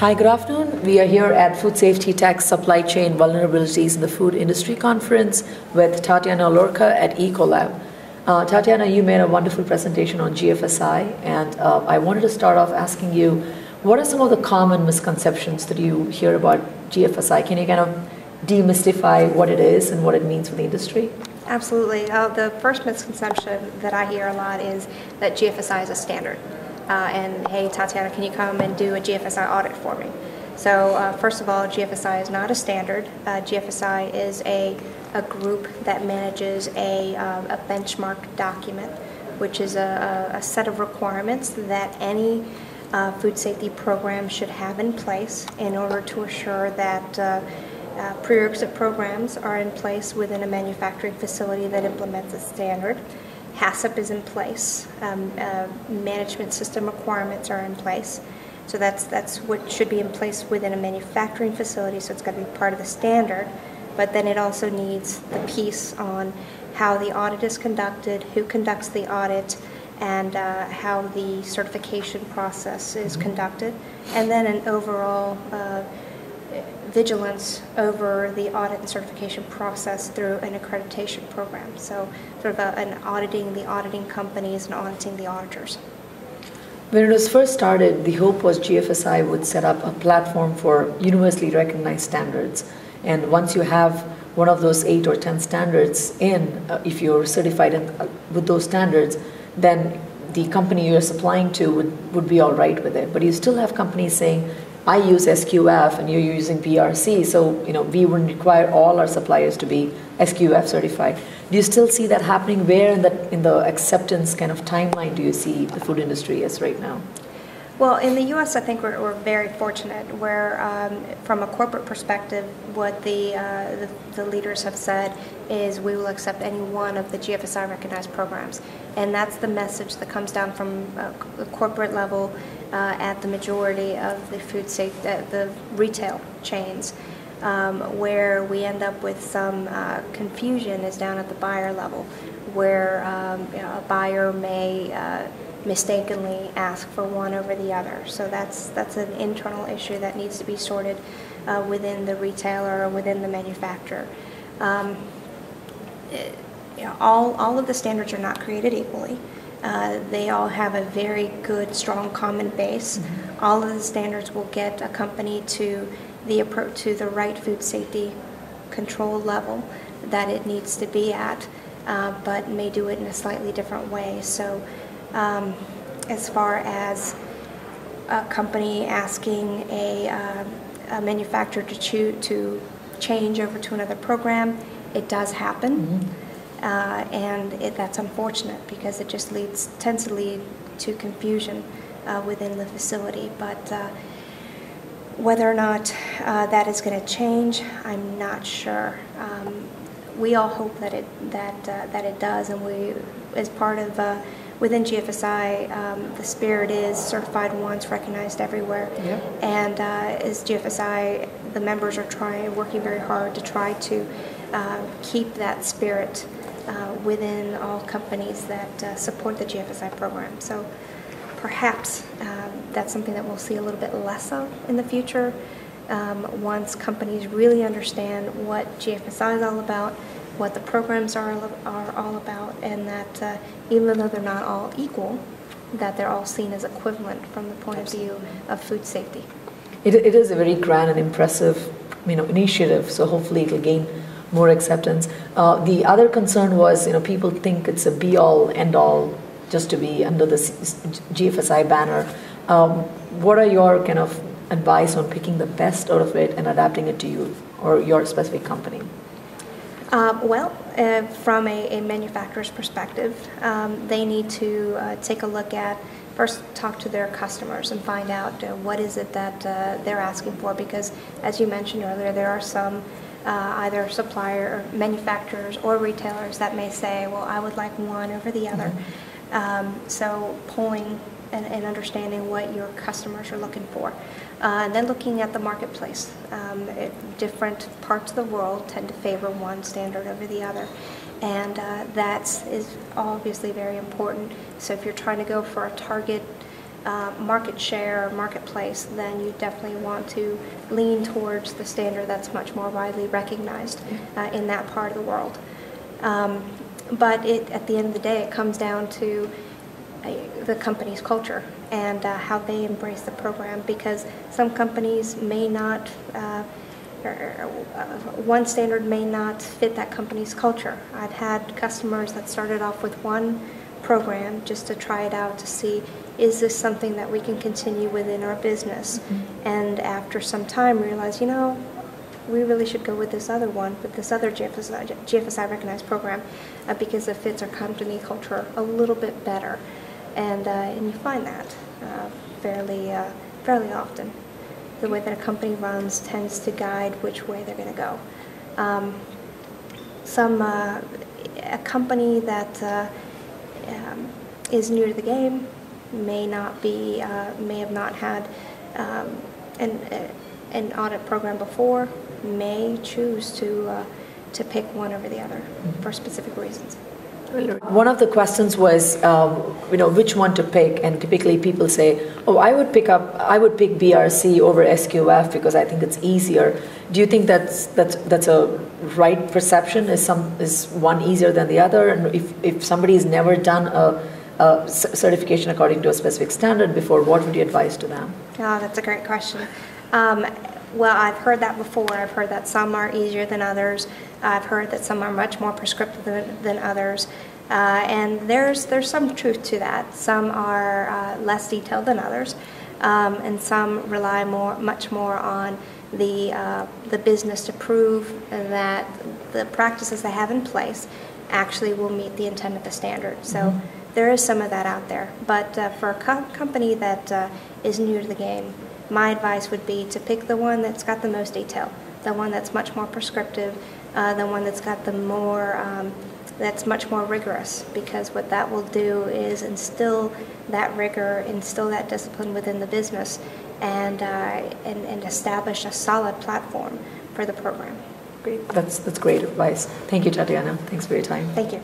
Hi, good afternoon. We are here at Food Safety Tech Supply Chain Vulnerabilities in the Food Industry Conference with Tatiana Lorca at Ecolab. Tatiana, you made a wonderful presentation on GFSI, and I wanted to start off asking you, what are some of the common misconceptions that you hear about GFSI? Can you kind of demystify what it is and what it means for the industry? Absolutely. The first misconception that I hear a lot is that GFSI is a standard. And hey, Tatiana, can you come and do a GFSI audit for me? So first of all, GFSI is not a standard. GFSI is a group that manages a benchmark document, which is a set of requirements that any food safety program should have in place in order to assure that prerequisite programs are in place within a manufacturing facility that implements a standard. HACCP is in place. Management system requirements are in place. So that's what should be in place within a manufacturing facility, so it's got to be part of the standard. But then it also needs the piece on how the audit is conducted, who conducts the audit, and how the certification process is conducted, and then an overall vigilance over the audit and certification process through an accreditation program. So sort of an auditing the auditing companies and auditing the auditors. When it was first started, the hope was GFSI would set up a platform for universally recognized standards. And once you have one of those 8 or 10 standards if you're certified with those standards, then the company you're supplying to would be all right with it. But you still have companies saying, I use SQF and you're using PRC, so we wouldn't require all our suppliers to be SQF certified. Do you still see that happening? Where in the acceptance kind of timeline do you see the food industry is right now? Well, in the U.S., I think we're very fortunate where, from a corporate perspective, what the leaders have said is we will accept any one of the GFSI recognized programs. And that's the message that comes down from the corporate level at the majority of the food safety, the retail chains. Where we end up with some confusion is down at the buyer level, where a buyer may mistakenly ask for one over the other. So that's an internal issue that needs to be sorted within the retailer or within the manufacturer. All of the standards are not created equally. They all have a very good, strong common base. Mm-hmm. All of the standards will get a company to the right food safety control level that it needs to be at, but may do it in a slightly different way. So as far as a company asking a manufacturer to change over to another program, it does happen. Mm-hmm. And that's unfortunate because it just tends to lead to confusion within the facility. But whether or not that is going to change, I'm not sure. We all hope that it does, and we, as part of within GFSI, the spirit is certified once, recognized everywhere. Yep. And as GFSI, the members are working very hard to try to keep that spirit within all companies that support the GFSI program. So perhaps that's something that we'll see a little bit less of in the future once companies really understand what GFSI is all about, what the programs are all about, and that even though they're not all equal, that they're all seen as equivalent from the point of view of food safety. It is a very grand and impressive initiative, so hopefully it'll gain more acceptance. The other concern was, people think it's a be-all, end-all just to be under the GFSI banner. What are your kind of advice on picking the best out of it and adapting it to you or your specific company? From a manufacturer's perspective, they need to take a look at, first talk to their customers and find out what is it that they're asking for, because as you mentioned earlier, there are some either supplier or manufacturers or retailers that may say, well, I would like one over the other. Mm-hmm. So polling and understanding what your customers are looking for. And then looking at the marketplace. Different parts of the world tend to favor one standard over the other. And that is obviously very important. So if you're trying to go for a target market share or marketplace, then you definitely want to lean towards the standard that's much more widely recognized in that part of the world. But at the end of the day, it comes down to the company's culture and how they embrace the program, because some companies may not, one standard may not fit that company's culture. I've had customers that started off with one program just to try it out to see, is this something that we can continue within our business? And after some time realize, you know, we really should go with this other one, with this other GFSI recognized program, because it fits our company culture a little bit better. And you find that fairly often. The way that a company runs tends to guide which way they're going to go. A company that is new to the game may have not had an audit program before, may choose to pick one over the other for specific reasons. One of the questions was, which one to pick, and typically people say, "Oh, I would pick BRC over SQF because I think it's easier." Do you think that's a right perception? Is one easier than the other? And if somebody's never done a certification according to a specific standard before, what would you advise to them? Oh, that's a great question. Well, I've heard that before. I've heard that some are easier than others. I've heard that some are much more prescriptive than others. And there's some truth to that. Some are less detailed than others. And some rely much more on the business to prove that the practices they have in place actually will meet the intent of the standard. So there is some of that out there. But for a company that is new to the game, my advice would be to pick the one that's got the most detail, the one that's much more prescriptive, the one that's got that's much more rigorous, because what that will do is instill that rigor, instill that discipline within the business, and establish a solid platform for the program. Great. That's great advice. Thank you, Tatiana. Thanks for your time. Thank you.